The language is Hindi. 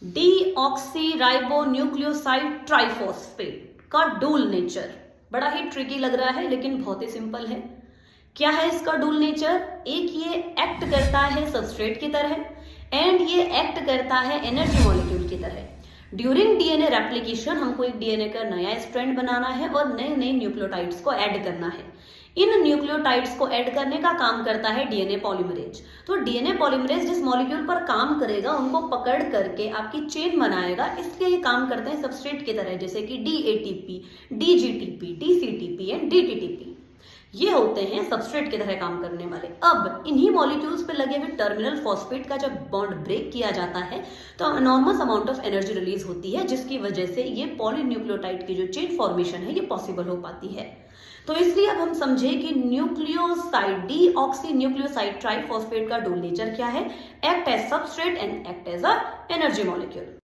डीऑक्सीराइबोन्यूक्लियोसाइड ट्राइफॉस्फेट का डूल नेचर बड़ा ही ट्रिकी लग रहा है, लेकिन बहुत ही सिंपल है। क्या है इसका डूल नेचर? एक, ये एक्ट करता है सबस्ट्रेट की तरह एंड ये एक्ट करता है एनर्जी मॉलिक्यूल की तरह। ड्यूरिंग डीएनए रेप्लिकेशन हमको एक डीएनए का नया स्ट्रैंड बनाना है और नए नए न्यूक्लियोटाइड्स को ऐड करना है। इन न्यूक्लियोटाइड्स को ऐड करने का काम करता है डीएनए पॉलीमरेज। तो डीएनए पॉलीमरेज जिस मॉलिक्यूल पर काम करेगा उनको पकड़ करके आपकी चेन बनाएगा, इसलिए ये काम करते हैं सबस्ट्रेट की तरह, जैसे कि डीएटीपी, डीजीटीपी, डीसीटीपी एंड डीटीटीपी। ये होते हैं सबस्ट्रेट की तरह काम करने वाले। अब इन्हीं मॉलिक्यूल्स पे लगे हुए टर्मिनल फॉस्फेट का जब बॉन्ड ब्रेक किया जाता है तो enormous amount of energy release होती है, जिसकी वजह से ये पॉलीन्यूक्लियोटाइड की जो चेन फॉर्मेशन है ये पॉसिबल हो पाती है। तो इसलिए अब हम समझे कि न्यूक्लियोसाइड, डीऑक्सी न्यूक्लियोसाइड ट्राइफॉस्फेट का डूल नेचर क्या है? Act as substrate and act as a energy molecule.